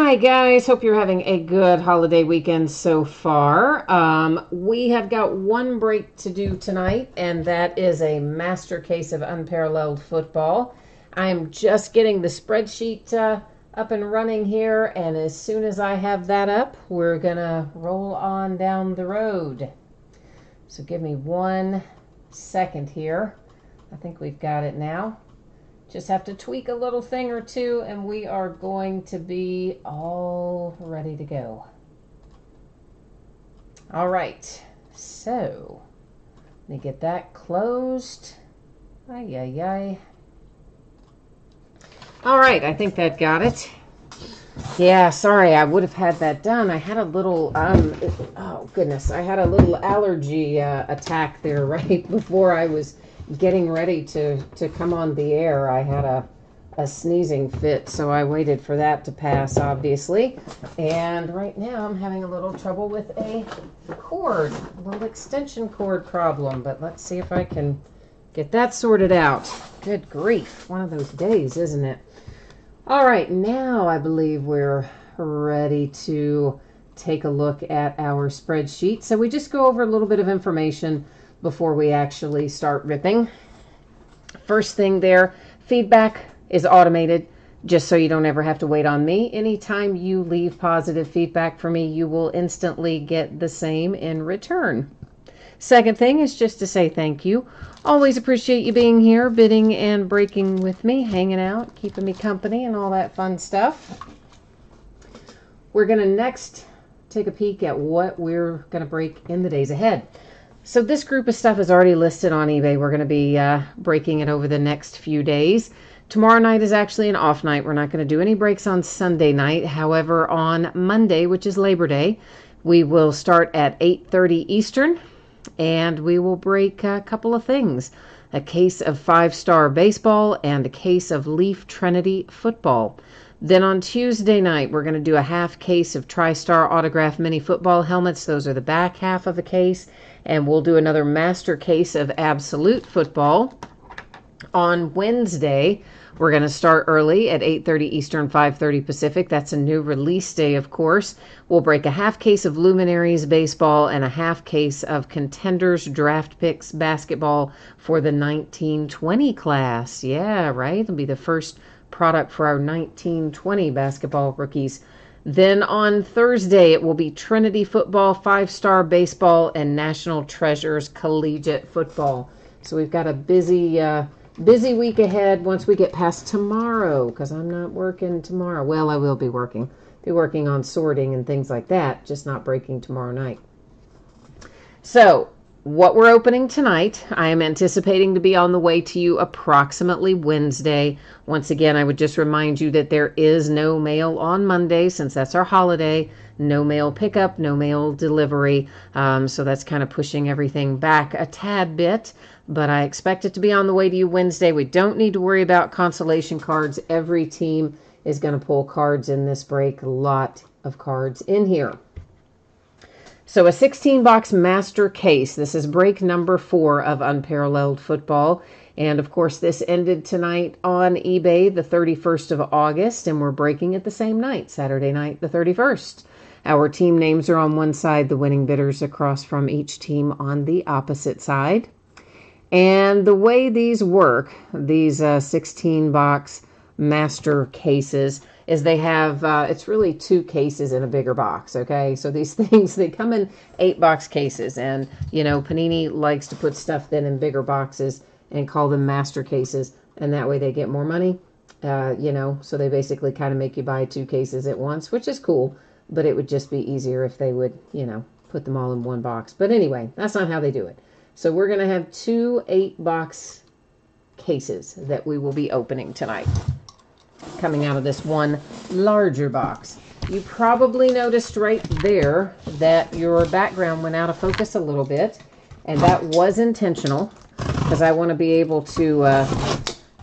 Hi guys, hope you're having a good holiday weekend so far. We have got one break to do tonight, and that is a master case of unparalleled football. I am just getting the spreadsheet up and running here, and as soon as I have that up, we're gonna roll on down the road. So give me 1 second here. I think we've got it now. Just have to tweak a little thing or two, and we are going to be all ready to go. All right, so let me get that closed. Ay, ay, ay. All right, I think that got it. Yeah, sorry, I would have had that done. I had a little, oh goodness, I had a little allergy attack there right before I was getting ready to come on the air. I had a sneezing fit, so I waited for that to pass, obviously. And right now I'm having a little trouble with a cord, a little extension cord problem, but let's see if I can get that sorted out. Good grief, one of those days, isn't it? All right, now I believe we're ready to take a look at our spreadsheet. So we just go over a little bit of information before we actually start ripping. First thing there, feedback is automated, just so you don't ever have to wait on me. Anytime you leave positive feedback for me, you will instantly get the same in return. Second thing is just to say thank you. Always appreciate you being here, bidding and breaking with me, hanging out, keeping me company, and all that fun stuff. We're going to next take a peek at what we're going to break in the days ahead. So this group of stuff is already listed on eBay. We're going to be breaking it over the next few days. Tomorrow night is actually an off night. We're not going to do any breaks on Sunday night. However, on Monday, which is Labor Day, we will start at 8:30 Eastern, and we will break a couple of things. A case of 5-star baseball and a case of Leaf Trinity football. Then on Tuesday night, we're going to do a half case of TriStar autograph mini football helmets. Those are the back half of a case. And we'll do another master case of absolute football. On Wednesday, we're going to start early at 8:30 Eastern, 5:30 Pacific. That's a new release day, of course. We'll break a half case of Luminaries baseball and a half case of Contenders draft picks basketball for the 1920 class. Yeah, right? It'll be the first product for our 1920 basketball rookies. Then on Thursday, it will be Trinity football, 5-star baseball, and National Treasures collegiate football. So we've got a busy week ahead once we get past tomorrow, because I'm not working tomorrow. Well, I will be working. Be working on sorting and things like that, just not breaking tomorrow night. So what we're opening tonight, I am anticipating to be on the way to you approximately Wednesday. Once again, I would just remind you that there is no mail on Monday since that's our holiday. No mail pickup, no mail delivery. So that's kind of pushing everything back a tad bit. But I expect it to be on the way to you Wednesday. We don't need to worry about consolation cards. Every team is going to pull cards in this break. A lot of cards in here. So a 16-box master case. This is break number 4 of Unparalleled Football. And, of course, this ended tonight on eBay the 31st of August, and we're breaking it the same night, Saturday night the 31st. Our team names are on one side, the winning bidders across from each team on the opposite side. And the way these work, these 16-box master cases, is they have, it's really 2 cases in a bigger box, okay? So these things, they come in 8-box cases, and, you know, Panini likes to put stuff then in bigger boxes and call them master cases, and that way they get more money, you know, so they basically kind of make you buy 2 cases at once, which is cool, but it would just be easier if they would, you know, put them all in one box. But anyway, that's not how they do it. So we're going to have 2 8-box cases that we will be opening tonight, coming out of this one larger box. You probably noticed right there that your background went out of focus a little bit, and that was intentional because I want to be able to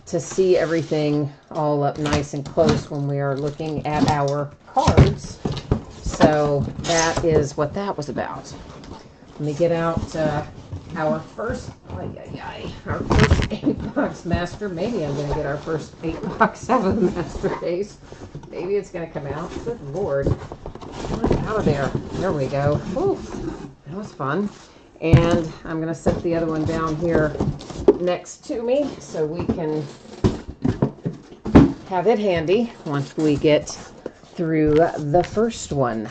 see everything all up nice and close when we are looking at our cards. So that is what that was about. Let me get out our first, our first 8-box master. Maybe I'm going to get our first 8-box out of the master case. Maybe it's going to come out. Good Lord. Get out of there. There we go. Oof. That was fun. And I'm going to set the other one down here next to me so we can have it handy once we get through the first one.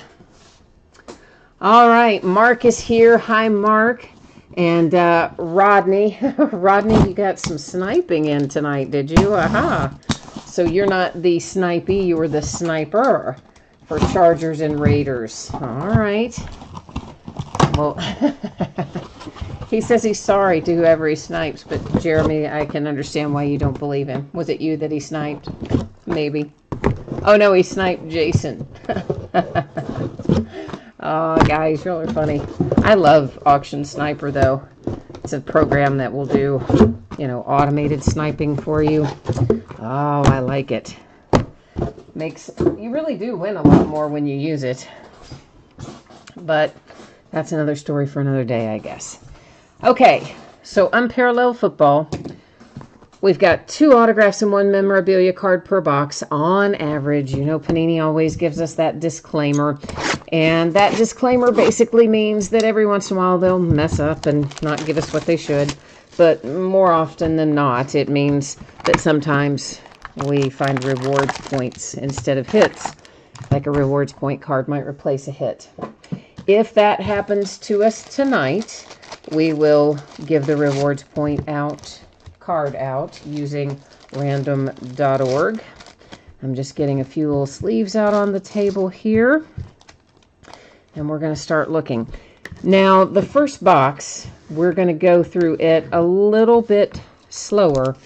All right, Mark is here. Hi, Mark. And Rodney. Rodney, you got some sniping in tonight, did you? Aha. So you're not the snipey, you were the sniper for Chargers and Raiders. All right. Well, he says he's sorry to whoever he snipes, but Jeremy, I can understand why you don't believe him. Was it you that he sniped? Maybe. Oh, no, he sniped Jason. Oh, guys, y'all are funny. I love Auction Sniper, though. It's a program that will do, you know, automated sniping for you. Oh, I like it. You really do win a lot more when you use it. But that's another story for another day, I guess. Okay, so Unparalleled Football. We've got 2 autographs and 1 memorabilia card per box on average. You know, Panini always gives us that disclaimer. And that disclaimer basically means that every once in a while they'll mess up and not give us what they should. But more often than not, it means that sometimes we find rewards points instead of hits. Like a rewards point card might replace a hit. If that happens to us tonight, we will give the rewards point card out using random.org. I'm just getting a few little sleeves out on the table here. And we're going to start looking. Now, the first box, we're going to go through it a little bit slower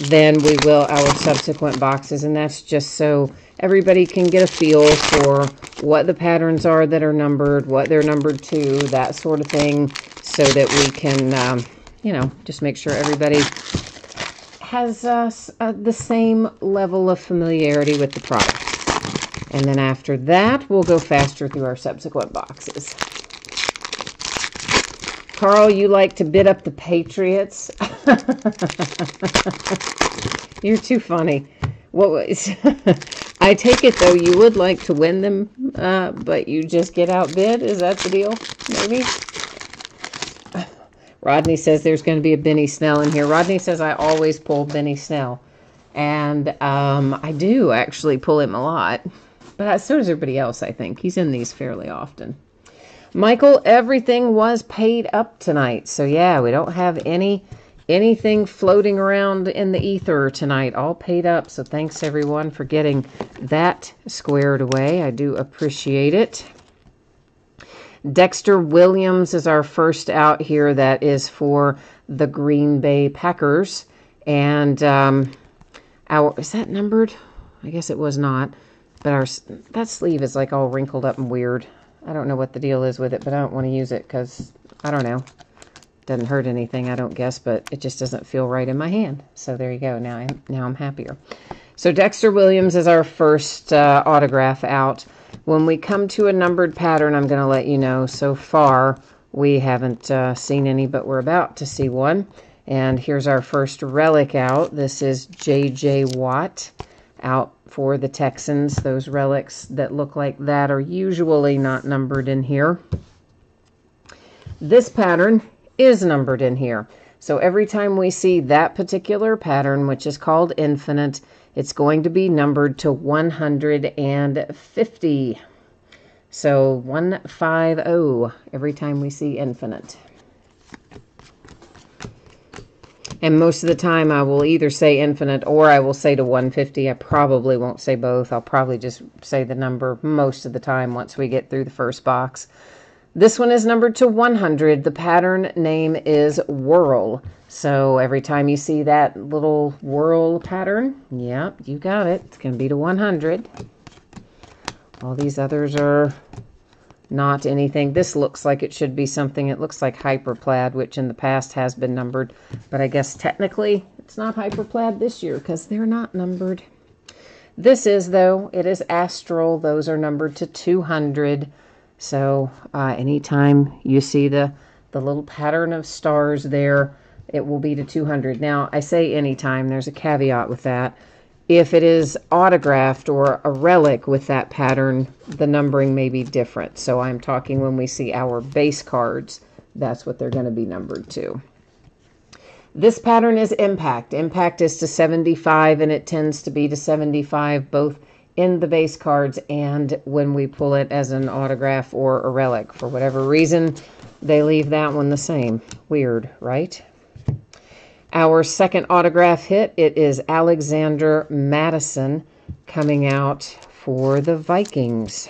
than we will our subsequent boxes. And that's just so everybody can get a feel for what the patterns are that are numbered, what they're numbered to, that sort of thing, so that we can, you know, just make sure everybody has the same level of familiarity with the product. And then after that, we'll go faster through our subsequent boxes. Carl, you like to bid up the Patriots? You're too funny. What was? I take it, though, you would like to win them, but you just get outbid? Is that the deal? Maybe? Rodney says there's going to be a Benny Snell in here. Rodney says I always pull Benny Snell. And I do actually pull him a lot. But so does everybody else, I think. He's in these fairly often. Michael, everything was paid up tonight. So, yeah, we don't have anything floating around in the ether tonight. All paid up. So, thanks, everyone, for getting that squared away. I do appreciate it. Dexter Williams is our first out here. That is for the Green Bay Packers. And is that numbered? I guess it was not. But that sleeve is like all wrinkled up and weird. I don't know what the deal is with it, but I don't want to use it because, I don't know. Doesn't hurt anything, I don't guess, but it just doesn't feel right in my hand. So there you go. Now I'm happier. So Dexter Williams is our first autograph out. When we come to a numbered pattern, I'm going to let you know. So far, we haven't seen any, but we're about to see one. And here's our first relic out. This is J.J. Watt out for the Texans. Those relics that look like that are usually not numbered in here. This pattern is numbered in here. So every time we see that particular pattern, which is called Infinite, it's going to be numbered to 150. So 150 every time we see Infinite. And most of the time I will either say Infinite or I will say to 150. I probably won't say both. I'll probably just say the number most of the time once we get through the first box. This one is numbered to 100. The pattern name is Whirl. So every time you see that little whirl pattern, yep, you got it. It's going to be to 100. All these others are not anything. This looks like it should be something. It looks like Hyperplaid, which in the past has been numbered. But I guess technically it's not Hyperplaid this year because they're not numbered. This is, though, it is Astral. Those are numbered to 200. So anytime you see the the little pattern of stars there, it will be to 200. Now, I say anytime. There's a caveat with that. If it is autographed or a relic with that pattern, the numbering may be different. So I'm talking when we see our base cards, that's what they're going to be numbered to. This pattern is impact. Impact is to 75, and it tends to be to 75 both in the base cards and when we pull it as an autograph or a relic. For whatever reason, they leave that one the same. Weird, right? Our second autograph hit, it is Alexander Madison coming out for the Vikings.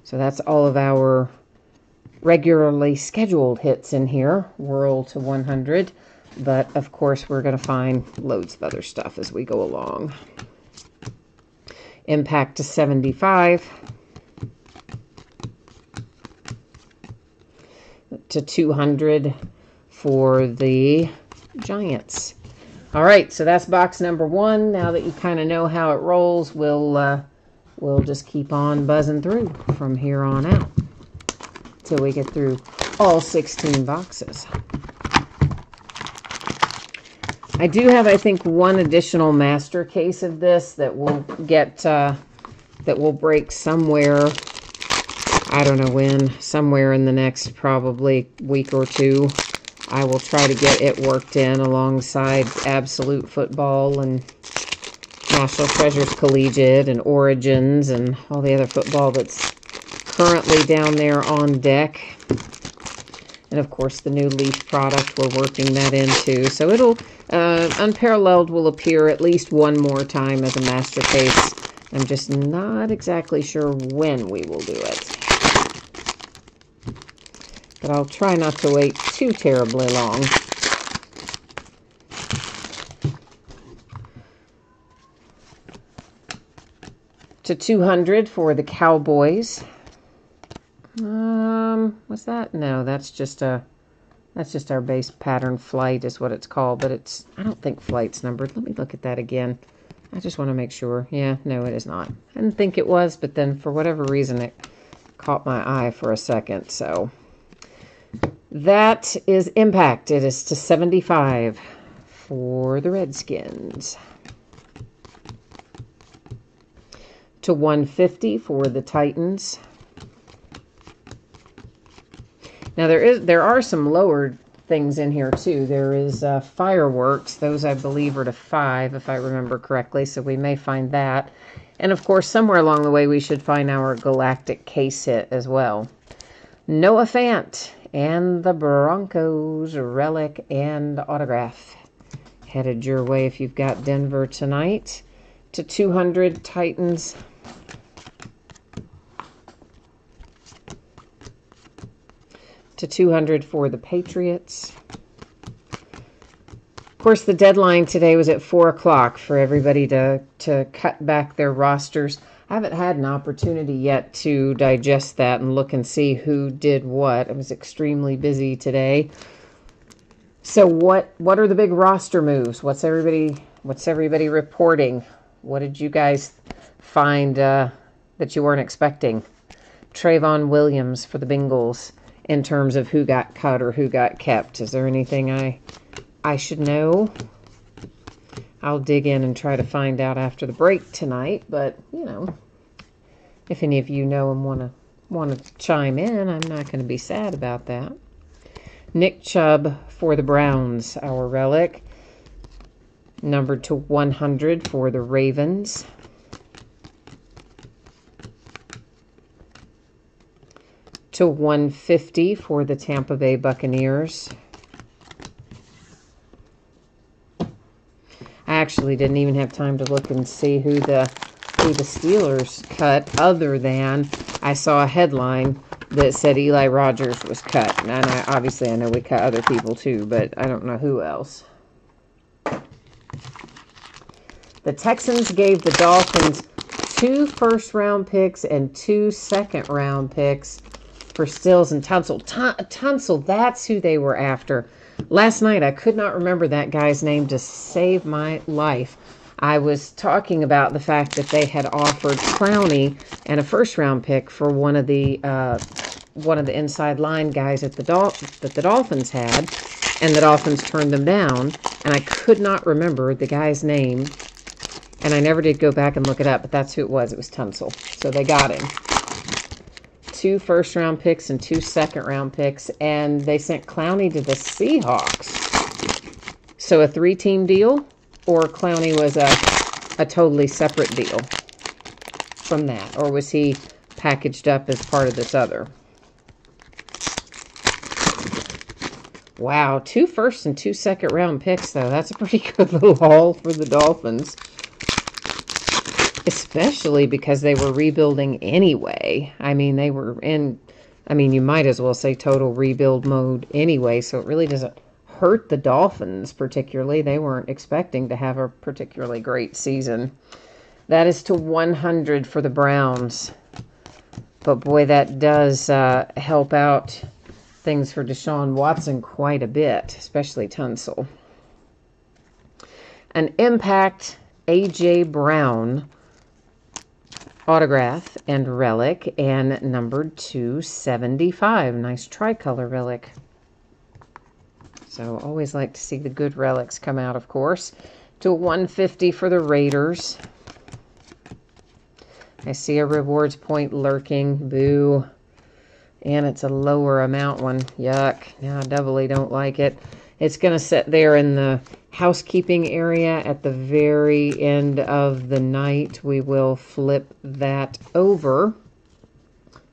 So that's all of our regularly scheduled hits in here, World to 100. But, of course, we're going to find loads of other stuff as we go along. Impact to 75. To 200 for the Giants. All right, so that's box number 1. Now that you kind of know how it rolls, we'll just keep on buzzing through from here on out till we get through all 16 boxes. I do have, I think, one additional master case of this that will get that will break somewhere. I don't know when, somewhere in the next probably week or two. I will try to get it worked in alongside Absolute Football and National Treasures Collegiate and Origins and all the other football that's currently down there on deck. And, of course, the new Leaf product, we're working that into. So it'll, Unparalleled will appear at least one more time as a master case. I'm just not exactly sure when we will do it. But I'll try not to wait too terribly long. To 200 for the Cowboys. What's that? No, that's just our base pattern. Flight is what it's called, but it's, I don't think Flight's numbered. Let me look at that again. I just want to make sure. Yeah, no, it is not. I didn't think it was, but then for whatever reason it caught my eye for a second, so that is impact. It is to 75 for the Redskins. To 150 for the Titans. Now there are some lowered things in here too. There is fireworks. Those I believe are to 5 if I remember correctly, so we may find that. And of course somewhere along the way we should find our galactic case hit as well. Noah Fant and the Broncos relic and autograph headed your way if you've got Denver tonight. To 200 Titans. To 200 for the Patriots. Of course, the deadline today was at 4 o'clock for everybody to cut back their rosters. I haven't had an opportunity yet to digest that and look and see who did what. I was extremely busy today. So what are the big roster moves? What's everybody reporting? What did you guys find that you weren't expecting? Trayvon Williams for the Bengals in terms of who got cut or who got kept. Is there anything I should know? I'll dig in and try to find out after the break tonight, but, you know, if any of you know and want to chime in, I'm not going to be sad about that. Nick Chubb for the Browns, our relic. Numbered to 100 for the Ravens. To 150 for the Tampa Bay Buccaneers. I actually didn't even have time to look and see who the Steelers cut, other than I saw a headline that said Eli Rogers was cut. And obviously I know we cut other people too, but I don't know who else. The Texans gave the Dolphins 2 first-round picks and 2 second-round picks for Stills and Tunsil. Tunsil, that's who they were after. Last night, I could not remember that guy's name to save my life. I was talking about the fact that they had offered Clowney and a first-round pick for one of the one of the inside line guys at that the Dolphins had, and the Dolphins turned them down, and I could not remember the guy's name, and I never did go back and look it up, but that's who it was. It was Tunsil. So they got him. 2 first-round picks and 2 second-round picks, and they sent Clowney to the Seahawks. So a 3-team deal, or Clowney was a totally separate deal from that, or was he packaged up as part of this other? Wow, 2 first and 2 second-round picks, though. That's a pretty good little haul for the Dolphins. Especially because they were rebuilding anyway. I mean, they were in, you might as well say total rebuild mode anyway, so it really doesn't hurt the Dolphins particularly. They weren't expecting to have a particularly great season. That is to 100 for the Browns. But boy, that does help out things for Deshaun Watson quite a bit, especially Tunsil. An Impact A.J. Brown autograph and relic, and numbered 275. Nice tricolor relic. So always like to see the good relics come out, of course. To 150 for the Raiders. I see a rewards point lurking. Boo. And it's a lower amount one. Yuck. Now I doubly don't like it. It's going to sit there in the housekeeping area at the very end of the night. We will flip that over.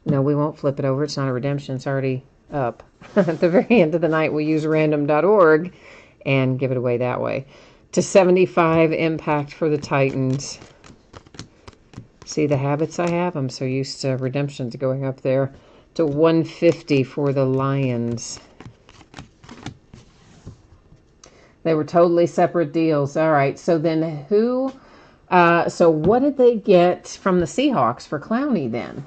No, we won't flip it over. It's not a redemption. It's already up. At the very end of the night, we'll use random.org and give it away that way. To 75 Impact for the Titans. See the habits I have? I'm so used to redemptions going up there. To 150 for the Lions. They were totally separate deals. All right. So then who, so what did they get from the Seahawks for Clowney then?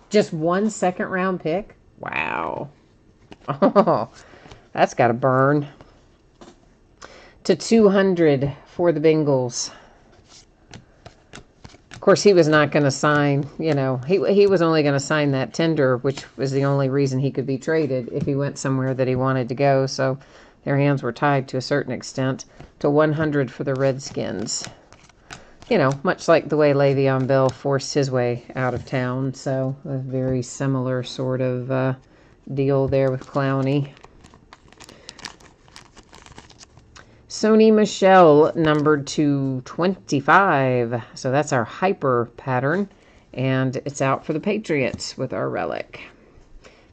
Just 1 second-round pick? Wow. Oh, that's got to burn. To 200 for the Bengals. Of course, he was not going to sign, he was only going to sign that tender, which was the only reason he could be traded if he went somewhere that he wanted to go. So their hands were tied to a certain extent. To 100 for the Redskins. Much like the way Le'Veon Bell forced his way out of town. So a very similar sort of deal there with Clowney. Sony Michel, numbered to 25. So that's our hyper pattern. And it's out for the Patriots with our relic.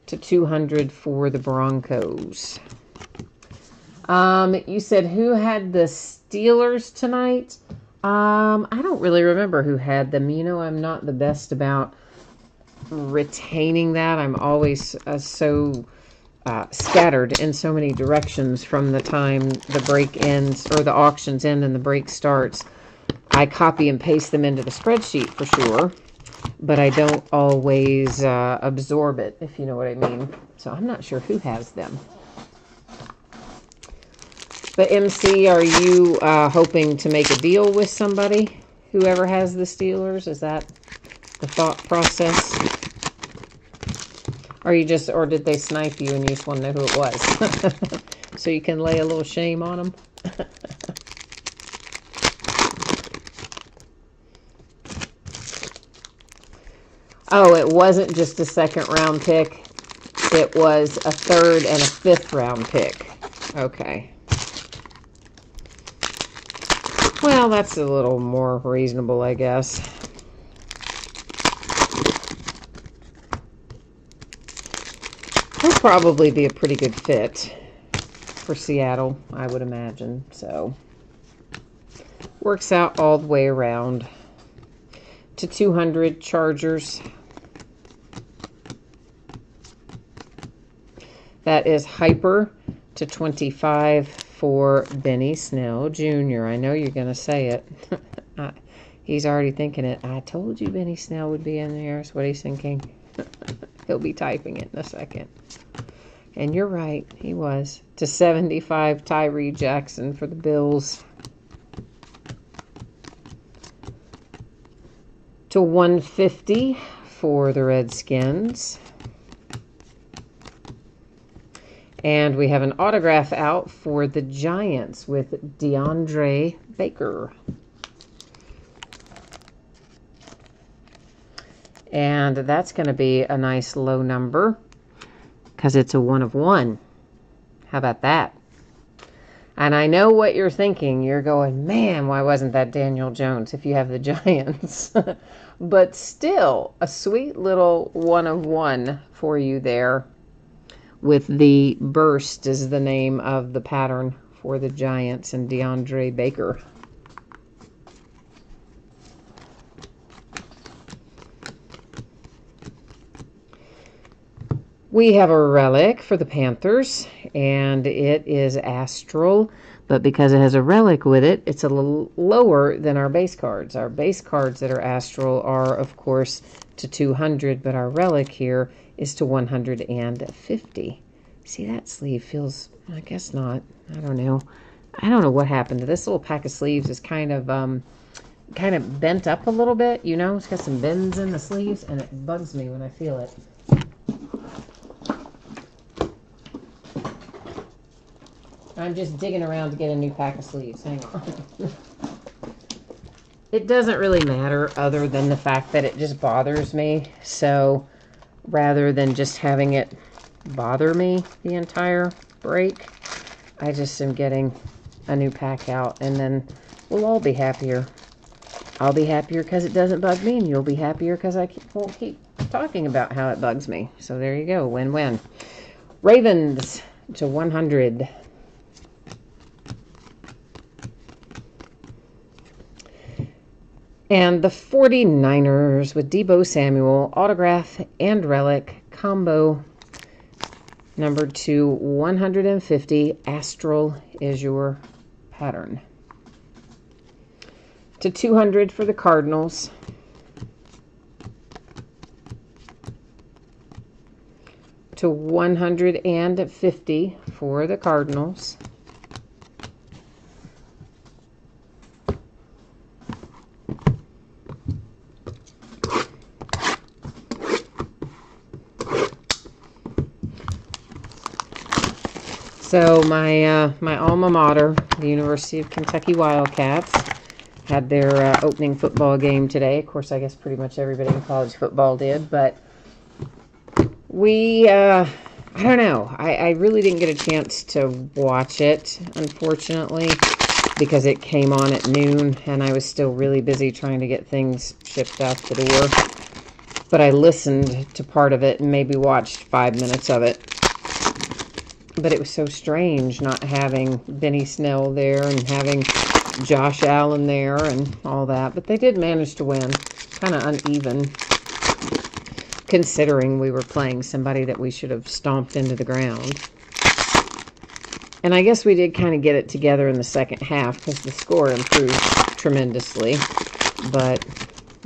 To 200 for the Broncos. You said who had the Steelers tonight? I don't really remember who had them. I'm not the best about retaining that. I'm always so scattered in so many directions from the time the break ends, or the auctions end and the break starts. I copy and paste them into the spreadsheet for sure, but I don't always absorb it, if you know what I mean. So I'm not sure who has them. But MC, are you hoping to make a deal with somebody? Whoever has the Steelers? Is that the thought process? Or did they snipe you and you just want to know who it was? So you can lay a little shame on them? Oh, it wasn't just a second-round pick. It was a third and a fifth-round pick. Okay. Well, that's a little more reasonable, I guess. He'll probably be a pretty good fit for Seattle, I would imagine. So, works out all the way around. To 200 Chargers. That is hyper to 25 for Benny Snell Jr. I know you're going to say it. He's already thinking it. I told you Benny Snell would be in there. That's what he's thinking. He'll be typing it in a second. And you're right. He was. To 75 Tyree Jackson for the Bills. To 150 for the Redskins. And we have an autograph out for the Giants with DeAndre Baker. And that's going to be a nice low number because it's a 1 of 1. How about that? And I know what you're thinking. You're going, man, why wasn't that Daniel Jones if you have the Giants? But still, a sweet little 1 of 1 for you there. With the Burst is the name of the pattern for the Giants and DeAndre Baker. We have a relic for the Panthers, and it is Astral, but because it has a relic with it, it's a little lower than our base cards. Our base cards that are Astral are, of course, to 200, but our relic here is to 150. See, that sleeve feels, I guess not, I don't know. I don't know what happened to this little pack of sleeves. Is kind of bent up a little bit, you know. It's got some bends in the sleeves, and it bugs me when I feel it. I'm just digging around to get a new pack of sleeves. Hang on. It doesn't really matter other than the fact that it just bothers me. So rather than just having it bother me the entire break, I just am getting a new pack out, and then we'll all be happier. I'll be happier because it doesn't bug me, and you'll be happier because I won't keep talking about how it bugs me. So there you go. Win-win. Ravens to 100. And the 49ers with Deebo Samuel, autograph and relic combo number 2, 150. Astral is your pattern. To 200 for the Cardinals. To 150 for the Cardinals. So my alma mater, the University of Kentucky Wildcats, had their opening football game today. Of course, I guess pretty much everybody in college football did, but we, I don't know. I really didn't get a chance to watch it, unfortunately, because it came on at noon, and I was still really busy trying to get things shipped out the door. But I listened to part of it and maybe watched 5 minutes of it. But it was so strange not having Benny Snell there and having Josh Allen there and all that. But they did manage to win. Kind of uneven, considering we were playing somebody that we should have stomped into the ground. And I guess we did kind of get it together in the second half because the score improved tremendously. But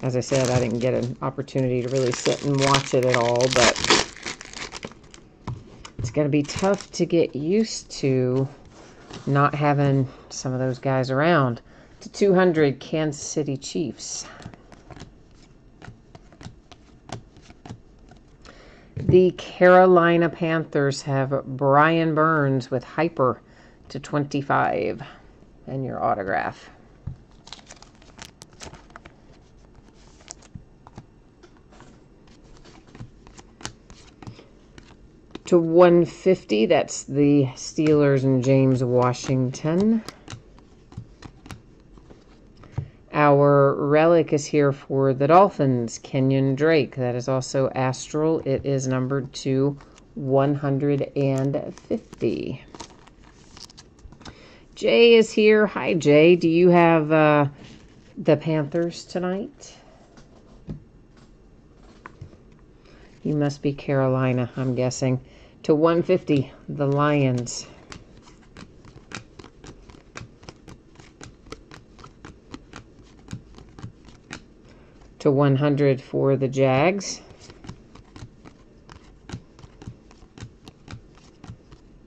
as I said, I didn't get an opportunity to really sit and watch it at all. But it's going to be tough to get used to not having some of those guys around. To 200, Kansas City Chiefs. The Carolina Panthers have Brian Burns with Hyper to 25 and your autograph. To 150, that's the Steelers and James Washington. Our relic is here for the Dolphins, Kenyon Drake. That is also Astral. It is numbered to 150. Jay is here. Hi, Jay. Do you have the Panthers tonight? You must be Carolina, I'm guessing. To 150, the Lions. To 100 for the Jags.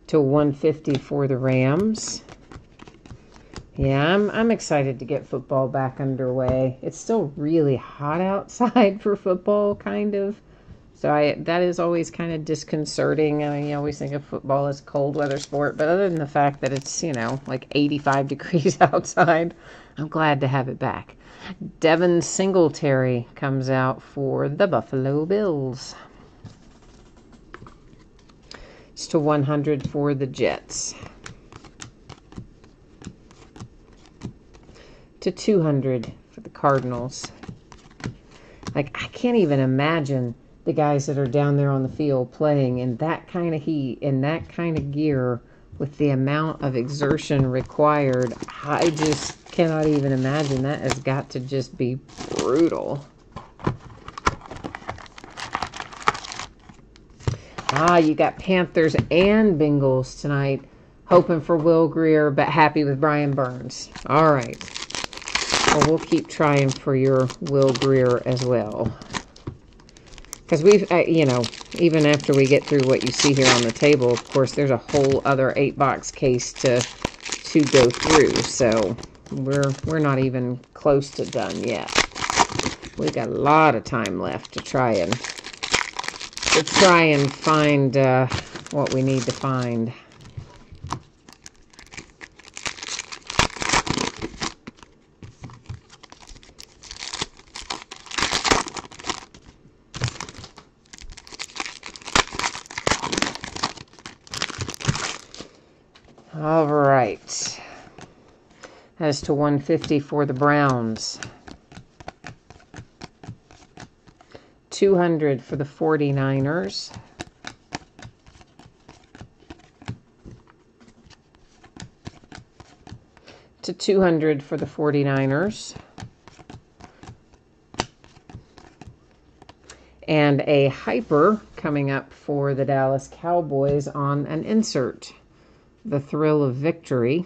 To 150 for the Rams. Yeah, I'm excited to get football back underway. It's still really hot outside for football, kind of. So that is always kind of disconcerting. I mean, you always think of football as a cold weather sport, but other than the fact that it's, like 85 degrees outside, I'm glad to have it back. Devin Singletary comes out for the Buffalo Bills. It's to 100 for the Jets. To 200 for the Cardinals. Like, I can't even imagine the guys that are down there on the field playing in that kind of heat, in that kind of gear, with the amount of exertion required. I just cannot even imagine. That has got to just be brutal. You got Panthers and Bengals tonight. Hoping for Will Grier, but happy with Brian Burns. All right. Well, we'll keep trying for your Will Grier as well. Because we've, even after we get through what you see here on the table, of course, there's a whole other 8-box case to go through. So we're not even close to done yet. We've got a lot of time left to try and find what we need to find. All right. As to 150 for the Browns. 200 for the 49ers. To 200 for the 49ers. And a hyper coming up for the Dallas Cowboys on an insert. The Thrill of Victory.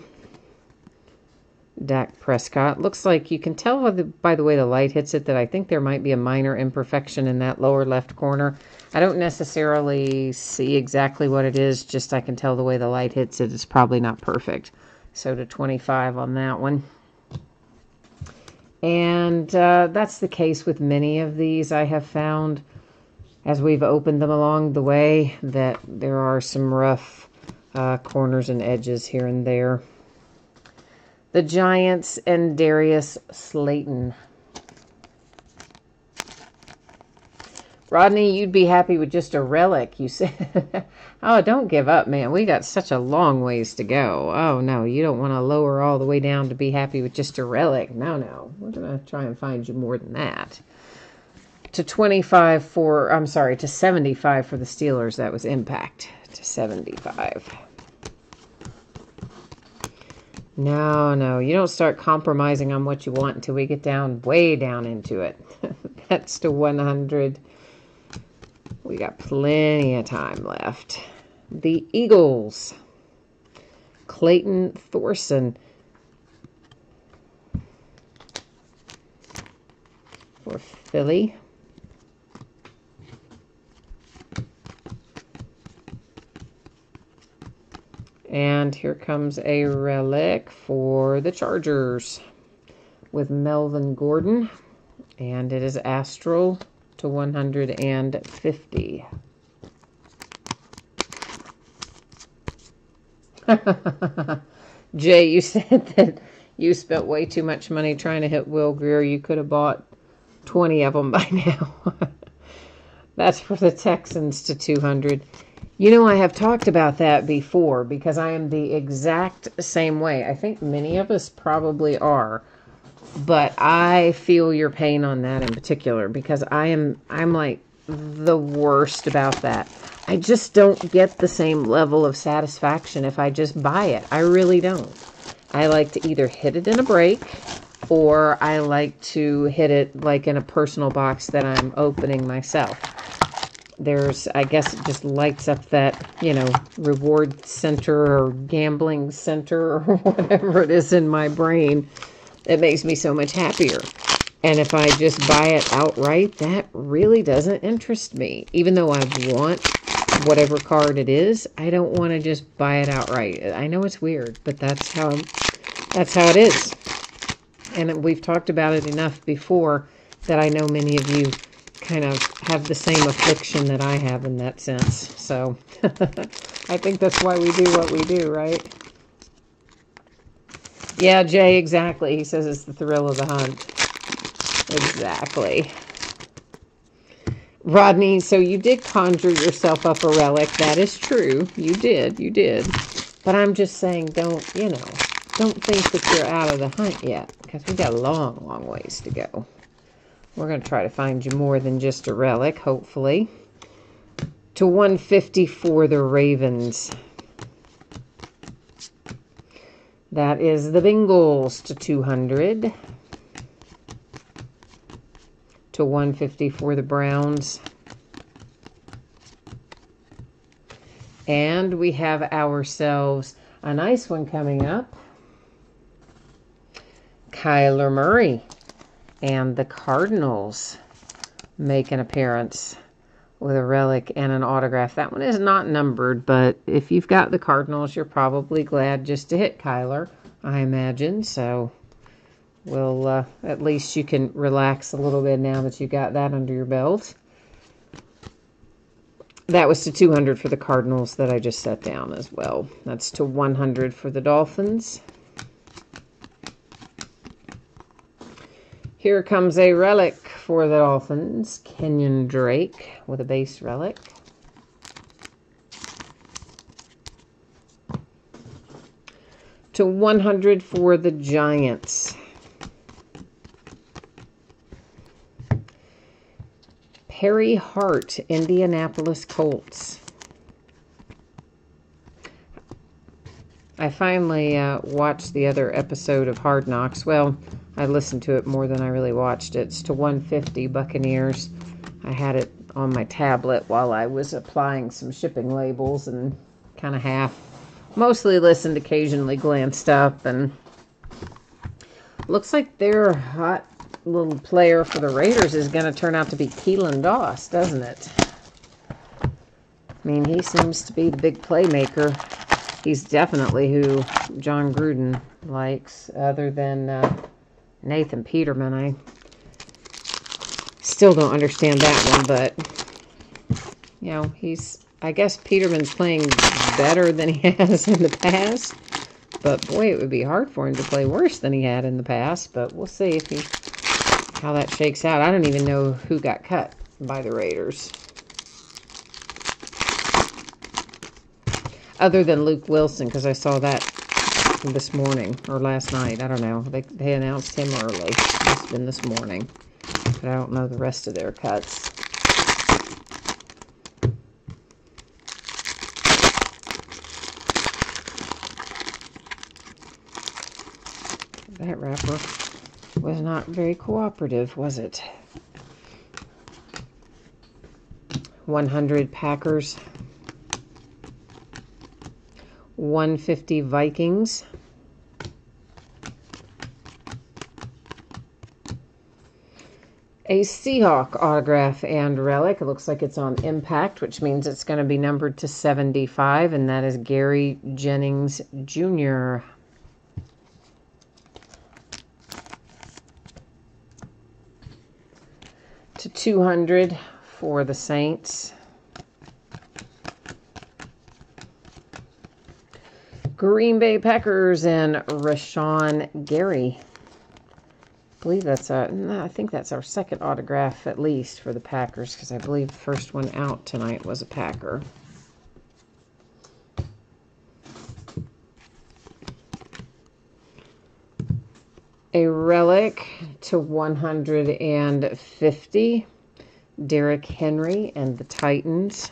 Dak Prescott. Looks like you can tell by the way the light hits it that I think there might be a minor imperfection in that lower left corner. I don't necessarily see exactly what it is, just I can tell the way the light hits it. It's probably not perfect. So to 25 on that one. And that's the case with many of these I have found as we've opened them along the way, that there are some rough corners and edges here and there. The Giants and Darius Slayton. Rodney, you'd be happy with just a relic, you said. Oh, don't give up, man. We got such a long ways to go. Oh, no, you don't want to lower all the way down to be happy with just a relic. No. We're going to try and find you more than that. To 75 for, I'm sorry, to 75 for the Steelers. That was impact. To 75. No, you don't start compromising on what you want until we get down, way down into it. That's to 100. We got plenty of time left. The Eagles. Clayton Thorson. For Philly. And here comes a relic for the Chargers with Melvin Gordon. And it is Astral to 150. Jay, you said that you spent way too much money trying to hit Will Grier. You could have bought 20 of them by now. That's for the Texans to 200. You know, I have talked about that before because I am the exact same way. I think many of us probably are. But I feel your pain on that in particular because I'm like the worst about that. I just don't get the same level of satisfaction if I just buy it. I really don't. I like to either hit it in a break or I like to hit it like in a personal box that I'm opening myself. I guess it just lights up that, reward center or gambling center or whatever it is in my brain. It makes me so much happier. And if I just buy it outright, that really doesn't interest me. Even though I want whatever card it is, I don't want to just buy it outright. I know it's weird, but that's how it is. And we've talked about it enough before that I know many of you kind of have the same affliction that I have in that sense. So I think that's why we do what we do, right? Yeah, Jay, exactly. He says it's the thrill of the hunt. Exactly. Rodney, so you did conjure yourself up a relic. That is true. You did. You did. But I'm just saying, don't think that you're out of the hunt yet, because we got a long, long ways to go. We're going to try to find you more than just a relic, hopefully. To 150 for the Ravens. That is the Bengals to 200. To 150 for the Browns. And we have ourselves a nice one coming up. Kyler Murray and the Cardinals make an appearance with a relic and an autograph. That one is not numbered, but if you've got the Cardinals, you're probably glad just to hit Kyler, I imagine. So we'll at least you can relax a little bit now that you got that under your belt. That was to 200 for the Cardinals that I just set down as well. That's to 100 for the Dolphins. Here comes a relic for the Dolphins. Kenyon Drake with a base relic. To 100 for the Giants. Perry Hart, Indianapolis Colts. I finally watched the other episode of Hard Knocks. Well, I listened to it more than I really watched it. It's to 150 Buccaneers. I had it on my tablet while I was applying some shipping labels and kind of mostly listened, occasionally glanced up, and looks like their hot little player for the Raiders is going to turn out to be Keelan Doss, doesn't it? I mean, he seems to be the big playmaker. He's definitely who John Gruden likes, other than Nathan Peterman. I still don't understand that one, but, you know, I guess Peterman's playing better than he has in the past, but boy, it would be hard for him to play worse than he had in the past, but we'll see how that shakes out. I don't even know who got cut by the Raiders, other than Luke Wilson, because I saw that this morning or last night. I don't know. They announced him early. It must have been this morning, but I don't know the rest of their cuts. That wrapper was not very cooperative, was it? 100 Packers. 150 Vikings. A Seahawk autograph and relic. It looks like it's on impact, which means it's going to be numbered to 75, and that is Gary Jennings Jr. To 200 for the Saints. Green Bay Packers and Rashawn Gary. I believe that's I think that's our second autograph at least for the Packers, because I believe the first one out tonight was a Packer. A relic to 150, Derrick Henry and the Titans.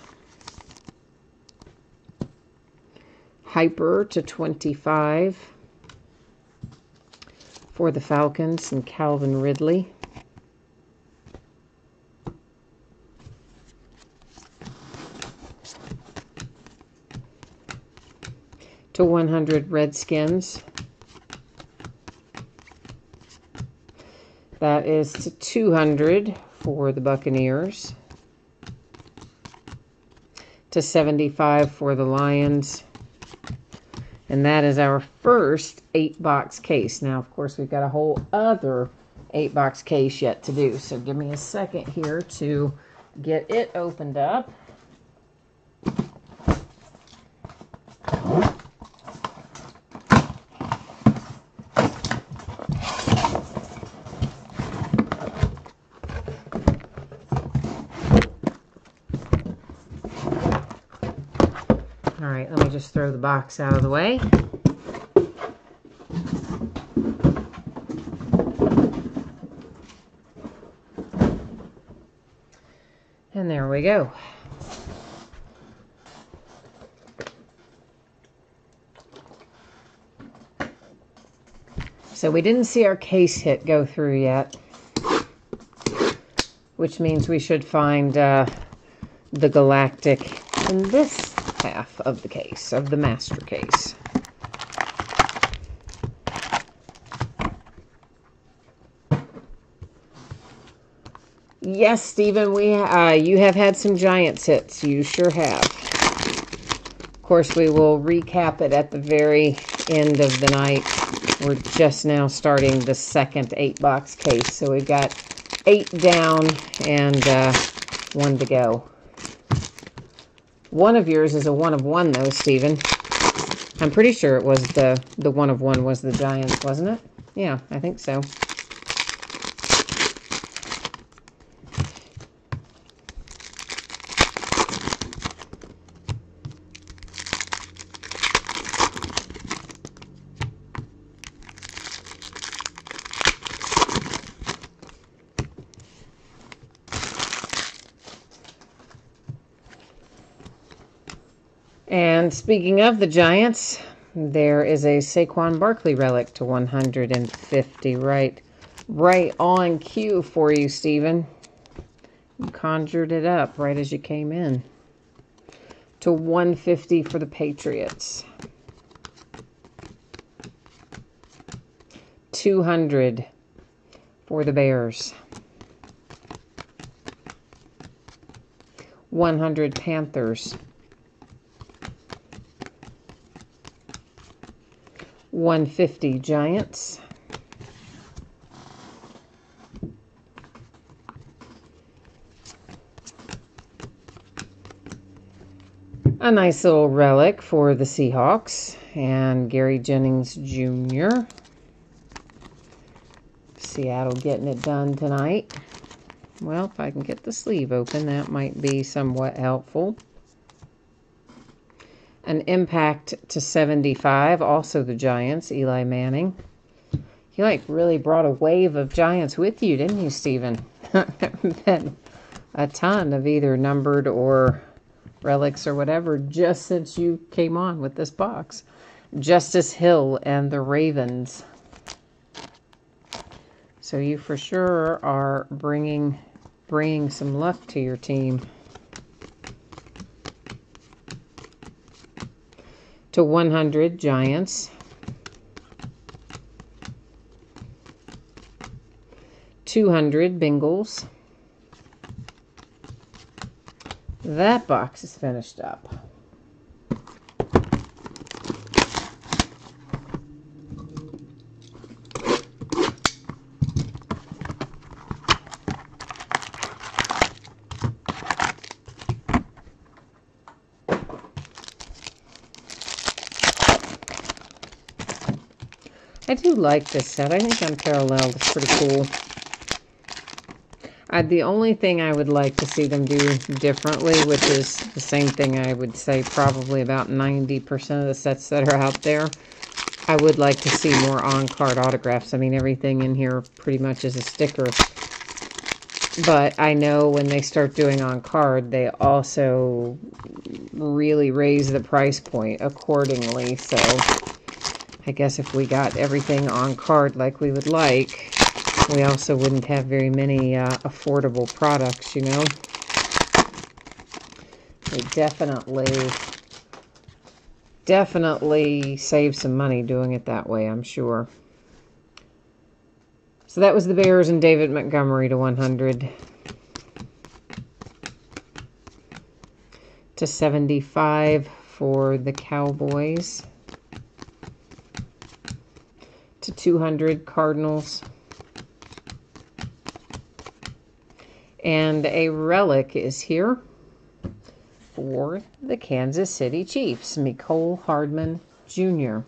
Hyper to 25 for the Falcons and Calvin Ridley. To 100 Redskins. That is to 200 for the Buccaneers. To 75 for the Lions. And that is our first 8-box case. Now, of course, we've got a whole other 8-box case yet to do. So give me a second here to get it opened up. All right, let me just throw the box out of the way. And there we go. So we didn't see our case hit go through yet, which means we should find the galactic in this half of the case, of the master case. Yes, Stephen, you have had some Giants hits. You sure have. Of course, we will recap it at the very end of the night. We're just now starting the second 8-box case. So we've got 8 down and 1 to go. One of yours is a 1 of 1, though, Stephen. I'm pretty sure it was the 1 of 1 was the Giants, wasn't it? Yeah, I think so. And speaking of the Giants, there is a Saquon Barkley relic to 150, right on cue for you, Stephen. You conjured it up right as you came in. To 150 for the Patriots. 200 for the Bears. 100 Panthers. 150 Giants. A nice little relic for the Seahawks and Gary Jennings Jr. Seattle getting it done tonight. Well, if I can get the sleeve open, that might be somewhat helpful. An impact to 75, also the Giants, Eli Manning. You really brought a wave of Giants with you, didn't you, Stephen? Been a ton of either numbered or relics or whatever just since you came on with this box. Justice Hill and the Ravens. So you for sure are bringing some luck to your team. To 100 Giants. 200 Bengals. That box is finished up. I do like this set. I think Unparalleled is pretty cool. The only thing I would like to see them do differently, which is the same thing I would say probably about 90% of the sets that are out there, I would like to see more on-card autographs. I mean, everything in here pretty much is a sticker. But I know when they start doing on-card, they also really raise the price point accordingly. So I guess if we got everything on card like we would like, we also wouldn't have very many affordable products, you know. They definitely save some money doing it that way, I'm sure. So that was the Bears and David Montgomery to 100. To 75 for the Cowboys. To 200 Cardinals. And a relic is here for the Kansas City Chiefs, Mecole Hardman Jr.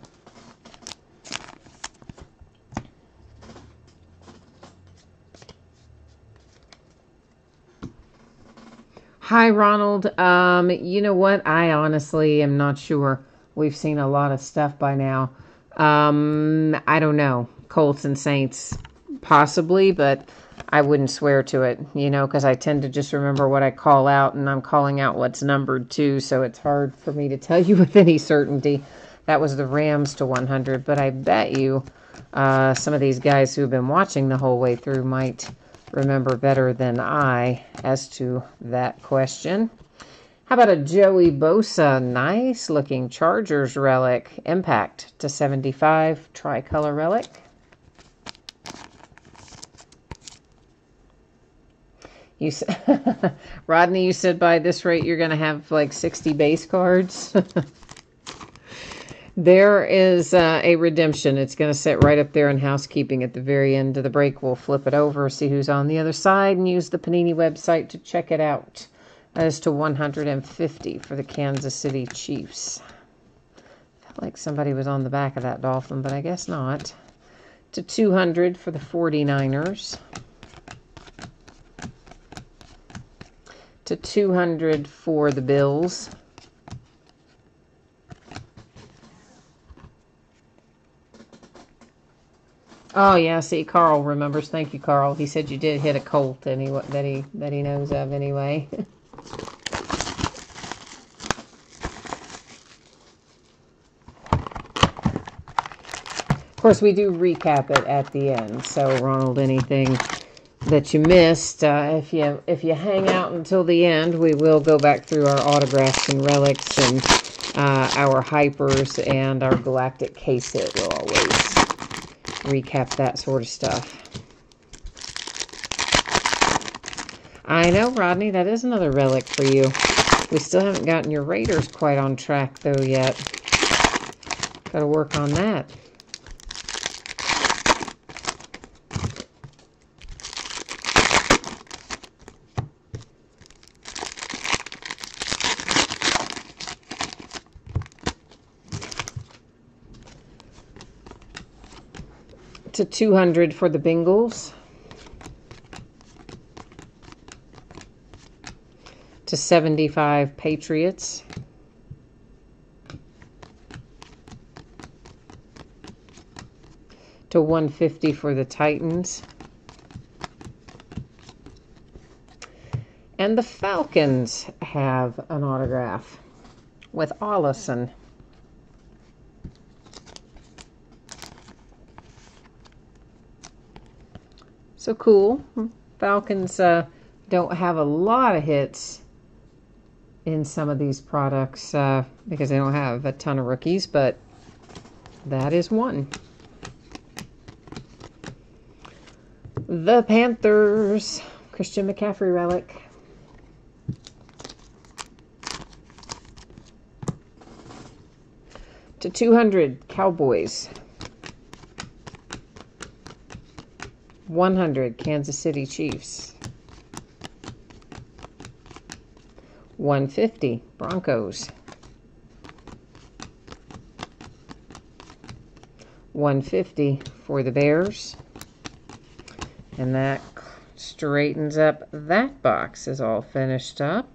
Hi, Ronald. You know what? I honestly am not sure. We've seen a lot of stuff by now. I don't know. Colts and Saints, possibly, but I wouldn't swear to it, you know, because I tend to just remember what I call out, and I'm calling out what's numbered too, so it's hard for me to tell you with any certainty. That was the Rams to 100, but I bet you some of these guys who have been watching the whole way through might remember better than I as to that question. How about a Joey Bosa? Nice looking Chargers relic. Impact to 75. Tricolor relic. You Rodney, you said by this rate you're going to have like 60 base cards. There is a redemption. It's going to sit right up there in housekeeping at the very end of the break. We'll flip it over, see who's on the other side, and use the Panini website to check it out. That is to 150 for the Kansas City Chiefs. Felt like somebody was on the back of that Dolphin, but I guess not. To 200 for the 49ers. To 200 for the Bills. Oh yeah, see, Carl remembers. Thank you, Carl. He said you did hit a Colt anyway, that he knows of anyway. Of course, we do recap it at the end. So, Ronald, anything that you missed, if you hang out until the end, we will go back through our autographs and relics and our hypers and our galactic case hit. We'll always recap that sort of stuff. I know, Rodney, that is another relic for you. We still haven't gotten your Raiders quite on track, though, yet. Got to work on that. To 200 for the Bengals. To 75 Patriots. To 150 for the Titans. And the Falcons have an autograph with Allison. So cool. Falcons don't have a lot of hits in some of these products because they don't have a ton of rookies, but that is one. The Panthers, Christian McCaffrey relic. To 200, Cowboys. 100, Kansas City Chiefs. 150, Broncos. 150 for the Bears. And that straightens up that box. Is all finished up.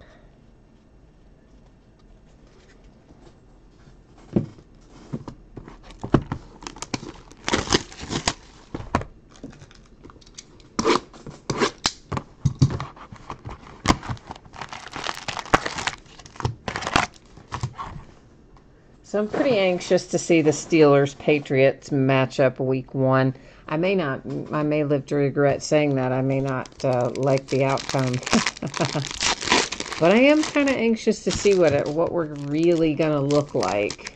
So I'm pretty anxious to see the Steelers-Patriots matchup week 1. I may live to regret saying that. I may not like the outcome. But I am kind of anxious to see what we're really going to look like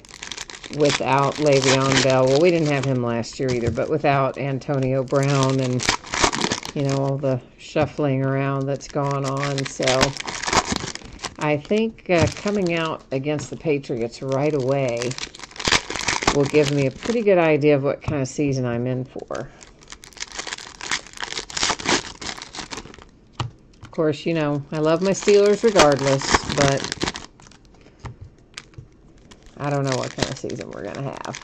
without Le'Veon Bell. Well, we didn't have him last year either, but without Antonio Brown and, you know, all the shuffling around that's gone on. So I think coming out against the Patriots right away will give me a pretty good idea of what kind of season I'm in for. Of course, you know, I love my Steelers regardless, but I don't know what kind of season we're going to have.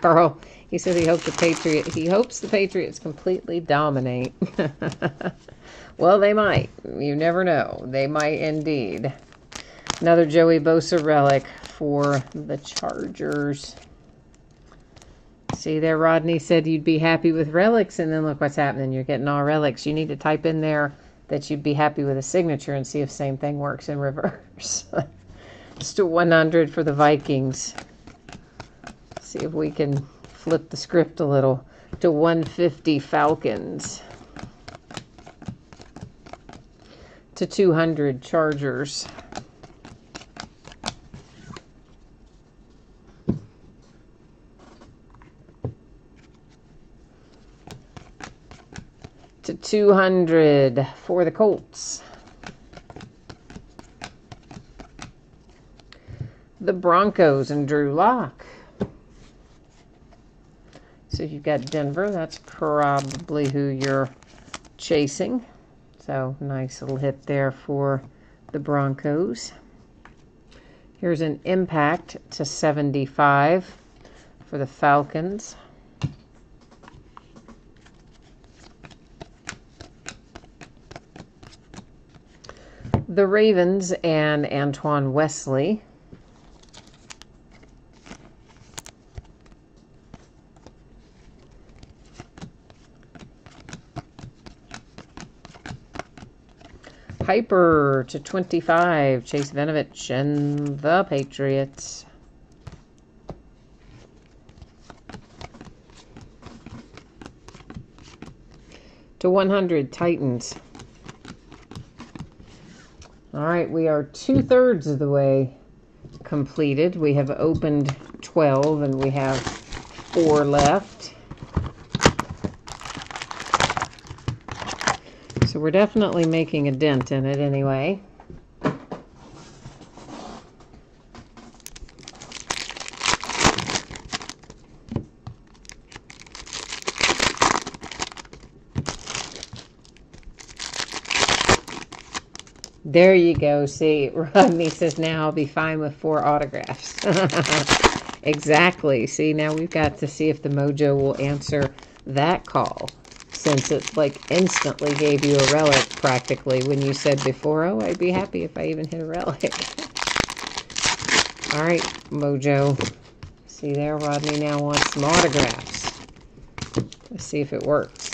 Carl, he said he hopes the Patriots completely dominate. Well, they might. You never know. They might indeed. Another Joey Bosa relic for the Chargers. See there, Rodney said you'd be happy with relics, and then look what's happening. You're getting all relics. You need to type in there that you'd be happy with a signature and see if same thing works in reverse. Just to 100 for the Vikings. See if we can flip the script a little. To 150 Falcons. To 200 Chargers. To 200 for the Colts. The Broncos and Drew Lock. So if you've got Denver, that's probably who you're chasing. So nice little hit there for the Broncos. Here's an impact to 75 for the Falcons. The Ravens and Antoine Wesley. Hyper to 25, Chase Vinovich and the Patriots. To 100, Titans. All right, we are 2/3 of the way completed. We have opened 12 and we have 4 left. So we're definitely making a dent in it anyway. There you go. See, Rodney says now I'll be fine with 4 autographs. Exactly. See, now we've got to see if the mojo will answer that call, since it like instantly gave you a relic practically when you said before, oh, I'd be happy if I even hit a relic. All right, mojo. See there, Rodney now wants some autographs. Let's see if it works.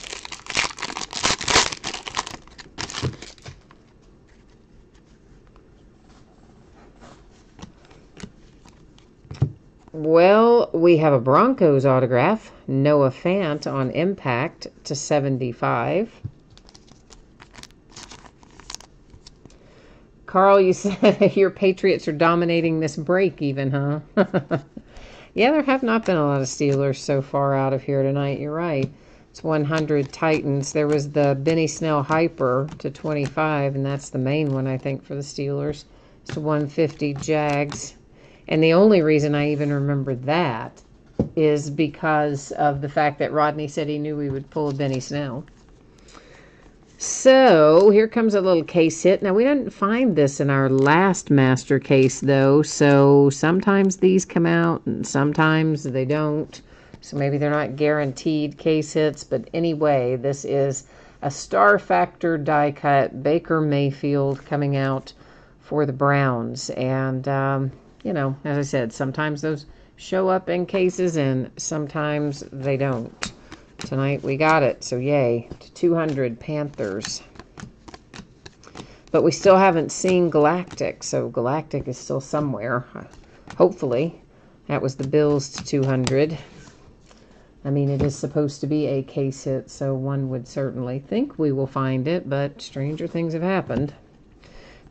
Well, we have a Broncos autograph. Noah Fant on impact to 75. Carl, you said your Patriots are dominating this break even, huh? Yeah, there have not been a lot of Steelers so far out of here tonight. You're right. It's 100 Titans. There was the Benny Snell Hyper to 25, and that's the main one, I think, for the Steelers. It's to 150 Jags. And the only reason I even remember that is because of the fact that Rodney said he knew we would pull a Benny Snell. So here comes a little case hit. Now, we didn't find this in our last master case, though. So sometimes these come out and sometimes they don't. So maybe they're not guaranteed case hits. But anyway, this is a Star Factor die cut Baker Mayfield coming out for the Browns. And you know, as I said, sometimes those show up in cases and sometimes they don't. Tonight we got it, so yay. To 200 Panthers. But we still haven't seen Galactic, so Galactic is still somewhere. Hopefully. That was the Bills to 200. I mean, it is supposed to be a case hit, so one would certainly think we will find it, but stranger things have happened.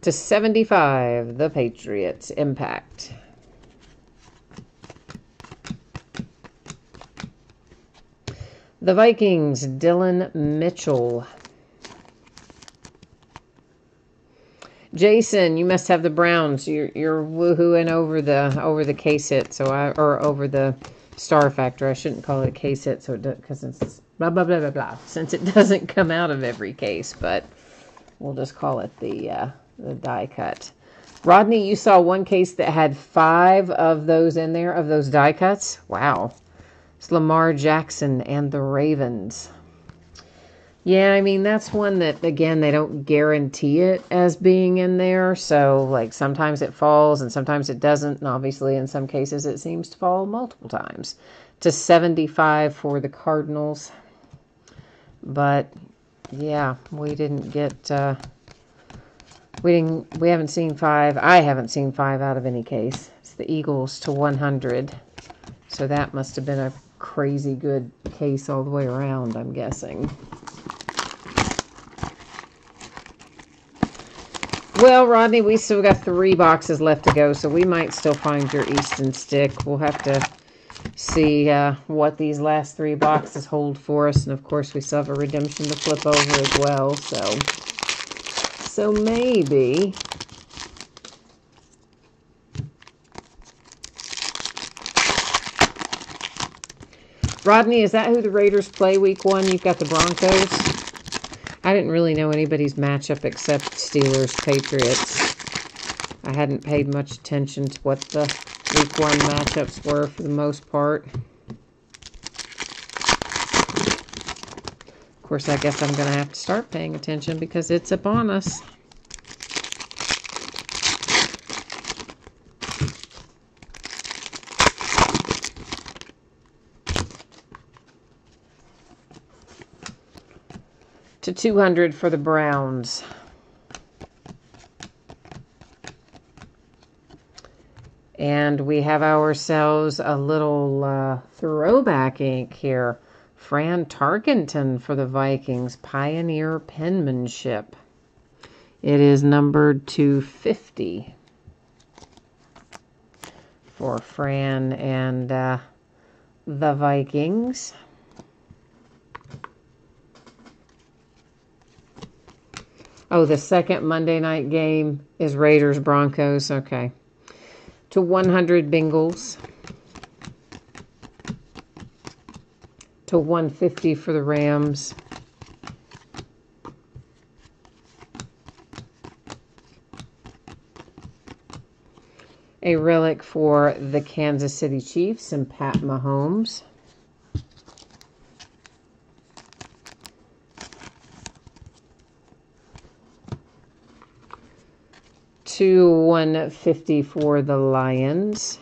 To 75, the Patriots impact. The Vikings, Dylan Mitchell. Jason, you must have the Browns. You're woohooing over the case hit, so over the Star Factor. I shouldn't call it a case hit, so because it's blah, blah, blah, blah, blah, since it doesn't come out of every case, but we'll just call it the die cut. Rodney, you saw one case that had 5 of those in there, of those die cuts? Wow. It's Lamar Jackson and the Ravens. Yeah, I mean, that's one that, again, they don't guarantee it as being in there. So, like, sometimes it falls and sometimes it doesn't. And obviously, in some cases, it seems to fall multiple times. To 75 for the Cardinals. But, yeah, we didn't get... We haven't seen 5. I haven't seen 5 out of any case. It's the Eagles to 100. So that must have been a crazy good case all the way around, I'm guessing. Well, Rodney, we still got 3 boxes left to go, so we might still find your Easton stick. We'll have to see what these last 3 boxes hold for us. And, of course, we still have a redemption to flip over as well. So maybe... Rodney, is that who the Raiders play week 1? You've got the Broncos? I didn't really know anybody's matchup except Steelers-Patriots. I hadn't paid much attention to what the week 1 matchups were for the most part. Of course, I guess I'm going to have to start paying attention because it's upon us. To 200 for the Browns. And we have ourselves a little throwback ink here. Fran Tarkenton for the Vikings. Pioneer penmanship. It is numbered to 50 for Fran and the Vikings. Oh, the second Monday night game is Raiders-Broncos. Okay. To 100 Bengals. To 150 for the Rams. A relic for the Kansas City Chiefs and Pat Mahomes. To 150 for the Lions.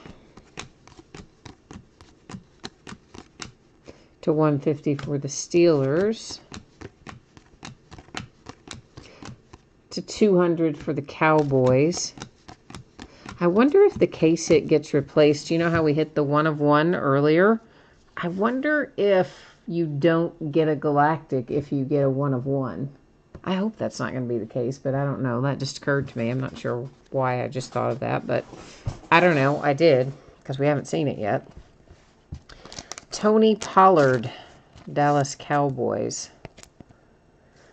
To 150 for the Steelers. To 200 for the Cowboys. I wonder if the case hit gets replaced. You know how we hit the 1 of 1 earlier? I wonder if you don't get a Galactic if you get a 1 of 1. I hope that's not going to be the case, but I don't know. That just occurred to me. I'm not sure why I just thought of that, but I don't know. I did, because we haven't seen it yet. Tony Pollard, Dallas Cowboys.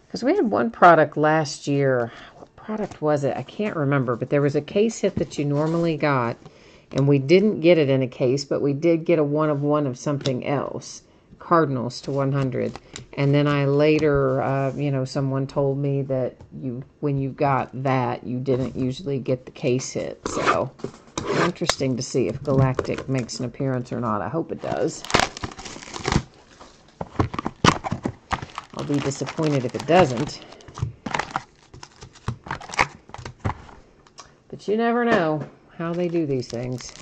Because we had one product last year. What product was it? I can't remember, but there was a case hit that you normally got, and we didn't get it in a case, but we did get a 1 of 1 of something else. Cardinals to 100. And then I later, someone told me that when you got that, you didn't usually get the case hit. So, interesting to see if Galactic makes an appearance or not. I hope it does. I'll be disappointed if it doesn't. But you never know how they do these things.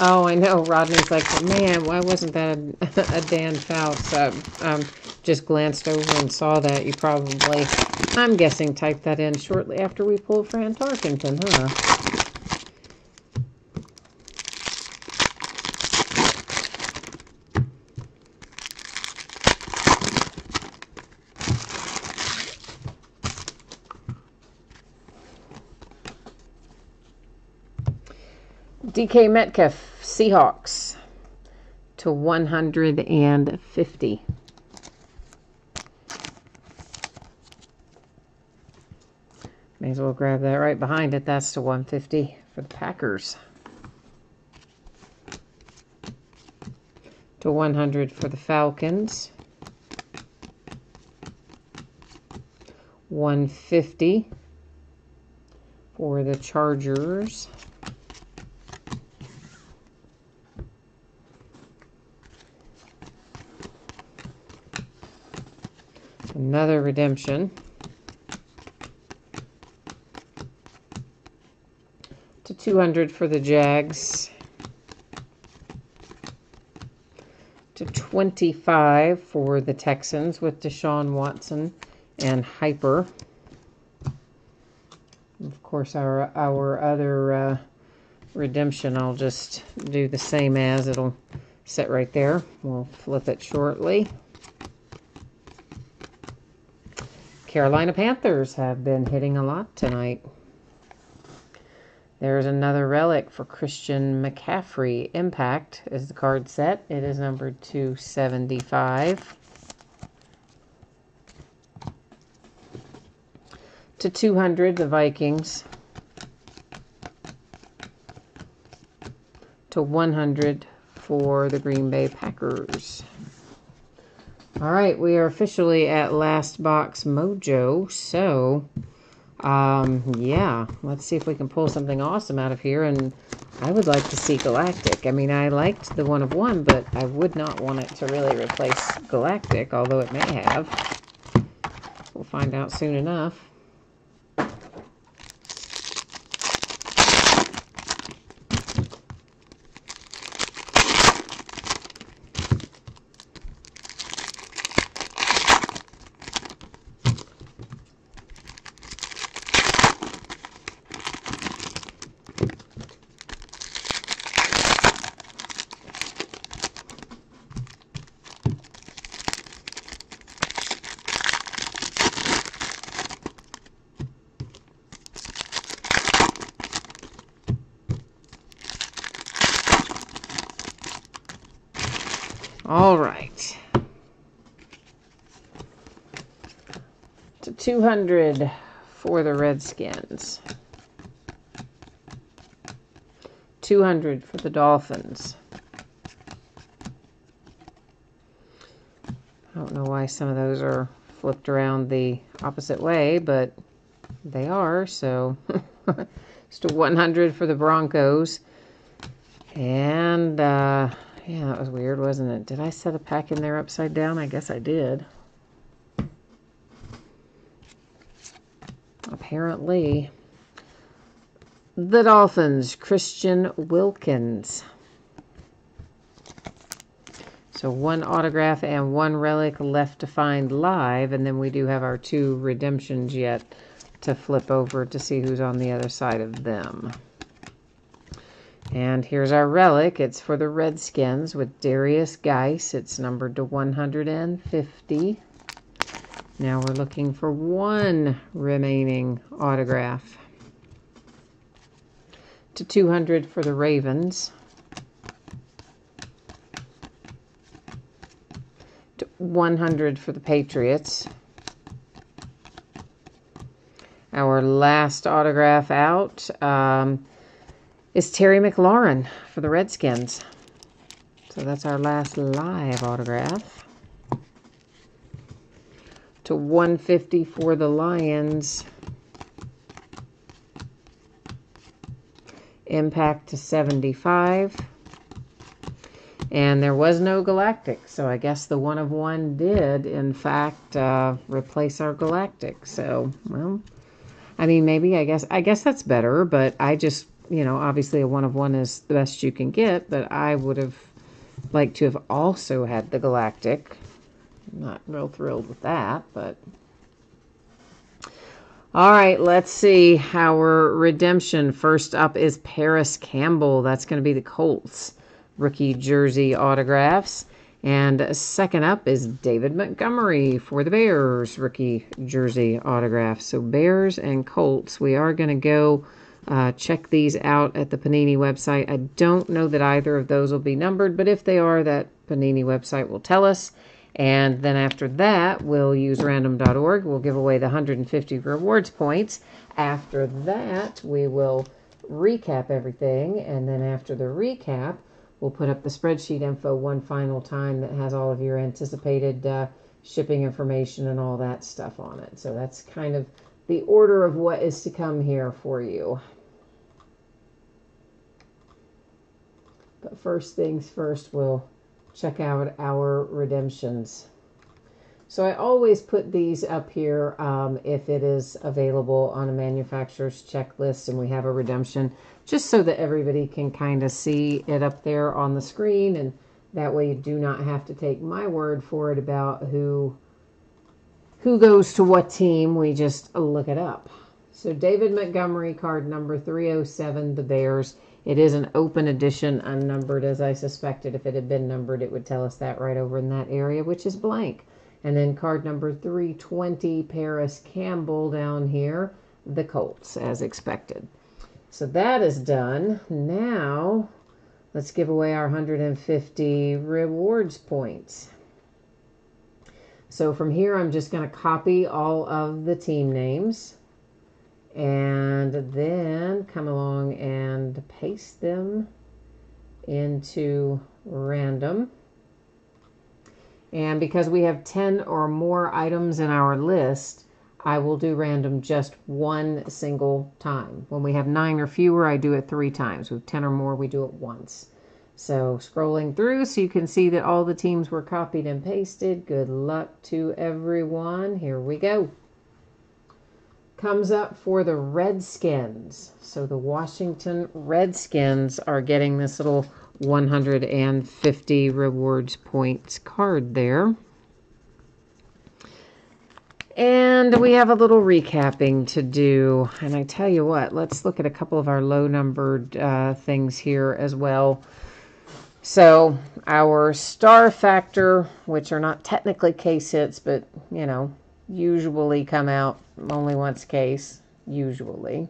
Oh, I know. Rodney's like, man, why wasn't that a Dan Fouts? Just glanced over and saw that. You probably, I'm guessing, typed that in shortly after we pulled Fran Tarkenton, huh? DK Metcalf, Seahawks, to 150. May as well grab that right behind it. That's to 150 for the Packers. To 100 for the Falcons. 150 for the Chargers. Another redemption. To 200 for the Jags. To 25 for the Texans with Deshaun Watson and Hyper. Of course, our other redemption, I'll just do the same as. It'll sit right there. We'll flip it shortly. Carolina Panthers have been hitting a lot tonight. There's another relic for Christian McCaffrey. Impact is the card set. It is numbered 275. To 200, the Vikings. To 100 for the Green Bay Packers. All right, we are officially at Last Box Mojo. So, yeah, let's see if we can pull something awesome out of here. And I would like to see Galactic. I mean, I liked the 1 of 1, but I would not want it to really replace Galactic, although it may have. We'll find out soon enough. All right. To 200 for the Redskins. 200 for the Dolphins. I don't know why some of those are flipped around the opposite way, but they are. So it's to 100 for the Broncos. And, yeah, that was weird, wasn't it? Did I set a pack in there upside down? I guess I did. Apparently. The Dolphins, Christian Wilkins. So 1 autograph and 1 relic left to find live. And then we do have our 2 redemptions yet to flip over to see who's on the other side of them. And here's our relic. It's for the Redskins with Darius Geis. It's numbered to 150. Now we're looking for 1 remaining autograph. To 200 for the Ravens. To 100 for the Patriots. Our last autograph out is Terry McLaurin for the Redskins. So that's our last live autograph. To 150 for the Lions. Impact to 75. And there was no Galactic, so I guess the 1 of 1 did, in fact, replace our Galactic. So, well, I mean, maybe, I guess that's better, but I just, you know, obviously a 1 of 1 is the best you can get, but I would have liked to have also had the Galactic. I'm not real thrilled with that, but... All right, let's see our redemption. First up is Paris Campbell. That's going to be the Colts rookie jersey autographs. And second up is David Montgomery for the Bears rookie jersey autographs. So Bears and Colts, we are going to go check these out at the Panini website. I don't know that either of those will be numbered, but if they are, that Panini website will tell us. And then after that, we'll use random.org. We'll give away the 150 rewards points. After that, we will recap everything. And then after the recap, we'll put up the spreadsheet info one final time that has all of your anticipated shipping information and all that stuff on it. So that's kind of the order of what is to come here for you. But first things first, we'll check out our redemptions. So I always put these up here if it is available on a manufacturer's checklist and we have a redemption, just so that everybody can kind of see it up there on the screen, and that way you do not have to take my word for it about who goes to what team. We just look it up. So David Montgomery, card number 307, the Bears. It is an open edition, unnumbered, as I suspected. If it had been numbered, it would tell us that right over in that area, which is blank. And then card number 320, Paris Campbell down here, the Colts, as expected. So that is done. Now, let's give away our 150 rewards points. So from here, I'm just going to copy all of the team names and then come along and paste them into random. And because we have 10 or more items in our list, I will do random just one single time. When we have 9 or fewer, I do it 3 times. With 10 or more, we do it once. So scrolling through so you can see that all the teams were copied and pasted. Good luck to everyone. Here we go. Comes up for the Redskins. So the Washington Redskins are getting this little 150 rewards points card there. And we have a little recapping to do. And I tell you what, let's look at a couple of our low numbered things here as well. So our star factor, which are not technically case hits, but you know, usually come out only once case, usually.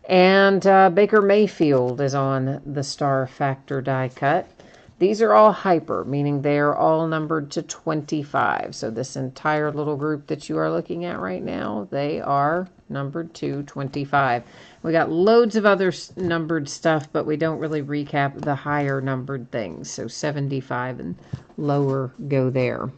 And Baker Mayfield is on the star factor die cut. These are all hyper, meaning they are all numbered to 25. So this entire little group that you are looking at right now, they are numbered to 25. We got loads of other numbered stuff, but we don't really recap the higher numbered things. So 75 and lower go there.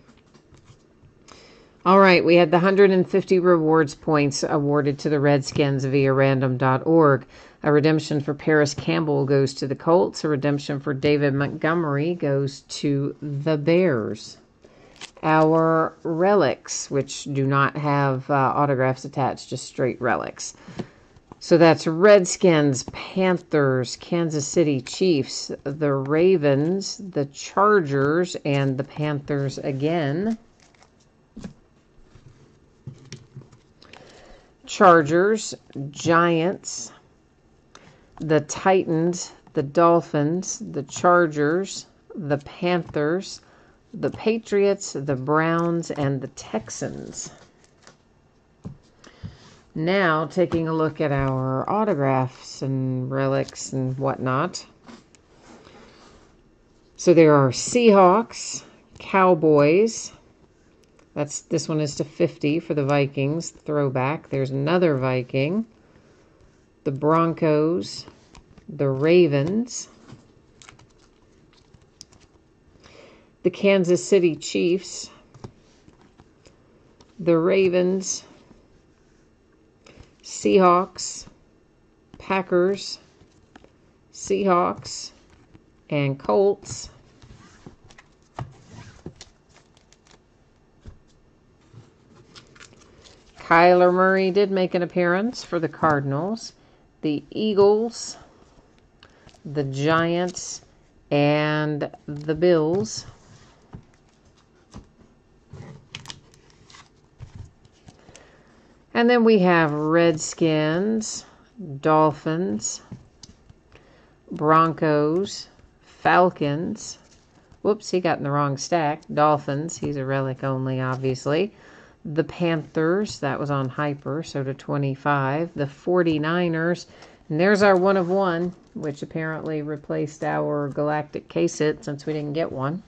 All right, we had the 150 rewards points awarded to the Redskins via random.org. A redemption for Paris Campbell goes to the Colts. A redemption for David Montgomery goes to the Bears. Our relics, which do not have autographs attached, just straight relics. So that's Redskins, Panthers, Kansas City Chiefs, the Ravens, the Chargers, and the Panthers again. Chargers, Giants, the Titans, the Dolphins, the Chargers, the Panthers, the Patriots, the Browns, and the Texans. Now, taking a look at our autographs and relics and whatnot. So there are Seahawks, Cowboys. This one is to 50 for the Vikings, throwback. There's another Viking. The Broncos, the Ravens, the Kansas City Chiefs, the Ravens, Seahawks, Packers, Seahawks, and Colts. Kyler Murray did make an appearance for the Cardinals, the Eagles, the Giants, and the Bills. And then we have Redskins, Dolphins, Broncos, Falcons. Whoops, he got in the wrong stack. Dolphins, he's a relic only, obviously. The Panthers, that was on hyper, so to 25. The 49ers, and there's our 1 of 1, which apparently replaced our galactic case hit since we didn't get one.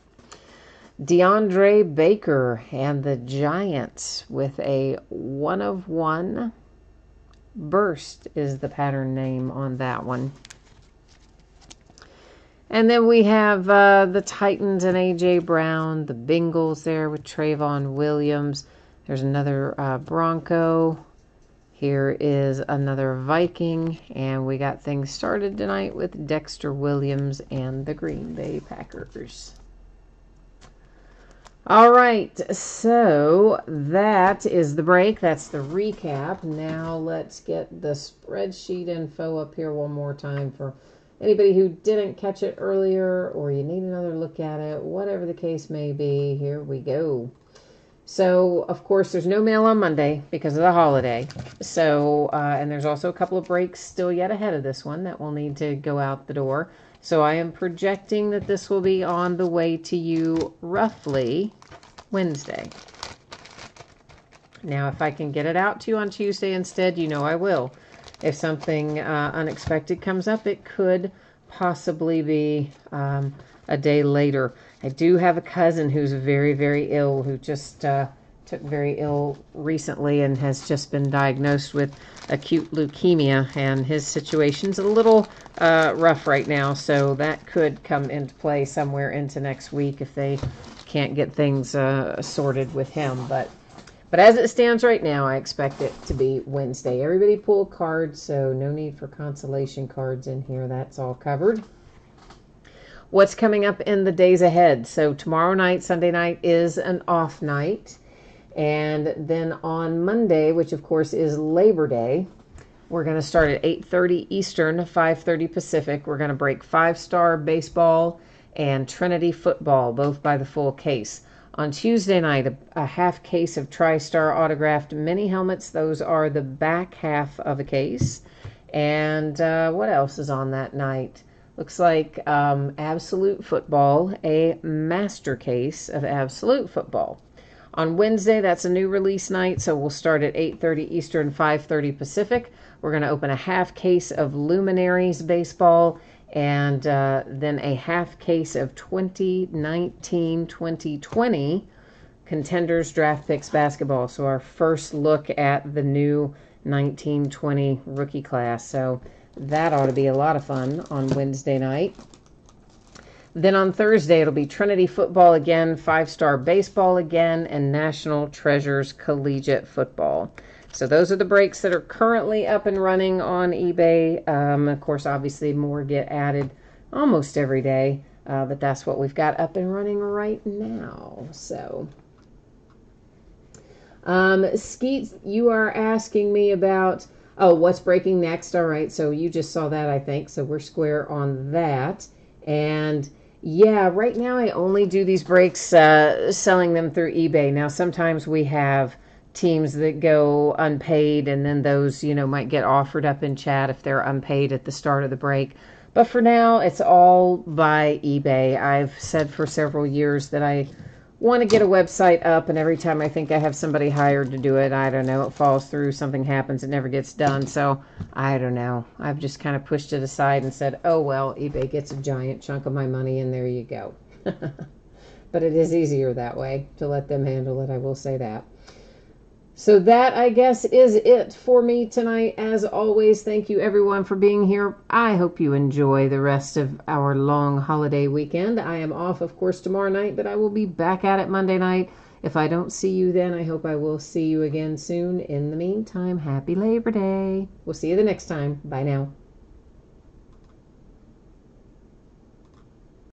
DeAndre Baker and the Giants with a 1/1. Burst is the pattern name on that one. And then we have the Titans and A.J. Brown, the Bengals there with Trayvon Williams. There's another Bronco. Here is another Viking. And we got things started tonight with Dexter Williams and the Green Bay Packers. All right, so that is the break. That's the recap. Now let's get the spreadsheet info up here one more time for anybody who didn't catch it earlier or you need another look at it, whatever the case may be. Here we go. So, of course, there's no mail on Monday because of the holiday. So, and there's also a couple of breaks still yet ahead of this one that will need to go out the door. So I am projecting that this will be on the way to you roughly Wednesday. Now, if I can get it out to you on Tuesday instead, you know I will. If something unexpected comes up, it could possibly be a day later. I do have a cousin who's very, very ill, who just took very ill recently and has just been diagnosed with acute leukemia, and his situation's a little rough right now, so that could come into play somewhere into next week if they can't get things sorted with him. But as it stands right now, I expect it to be Wednesday. Everybody pull cards, so no need for consolation cards in here. That's all covered. What's coming up in the days ahead? So tomorrow night, Sunday night, is an off night. And then on Monday, which of course is Labor Day, we're going to start at 8:30 Eastern, 5:30 Pacific. We're going to break 5-star baseball and Trinity football, both by the full case. On Tuesday night, a half case of TriStar autographed mini helmets. Those are the back half of a case. And what else is on that night? Looks like Absolute Football, a master case of Absolute Football. On Wednesday, that's a new release night, so we'll start at 8:30 Eastern, 5:30 Pacific. We're going to open a half case of Luminaries baseball and then a half case of 2019-2020 Contenders Draft Picks basketball. So our first look at the new 1920 rookie class. So that ought to be a lot of fun on Wednesday night. Then on Thursday, it'll be Trinity football again, 5-star baseball again, and National Treasures collegiate football. So those are the breaks that are currently up and running on eBay. Of course, obviously more get added almost every day, but that's what we've got up and running right now. So, Skeet, you are asking me about, what's breaking next? All right, so you just saw that, I think, so we're square on that. And yeah, right now I only do these breaks selling them through eBay. Now, sometimes we have teams that go unpaid, and then those, might get offered up in chat if they're unpaid at the start of the break. But for now, it's all by eBay. I've said for several years that I want to get a website up, and every time I think I have somebody hired to do it, I don't know, it falls through, something happens, it never gets done. So I don't know. I've just kind of pushed it aside and said, oh, well, eBay gets a giant chunk of my money, and there you go. But it is easier that way to let them handle it, I will say that. So that, I guess, is it for me tonight. As always, thank you everyone for being here. I hope you enjoy the rest of our long holiday weekend. I am off, of course, tomorrow night, but I will be back at it Monday night. If I don't see you then, I hope I will see you again soon. In the meantime, happy Labor Day. We'll see you the next time. Bye now.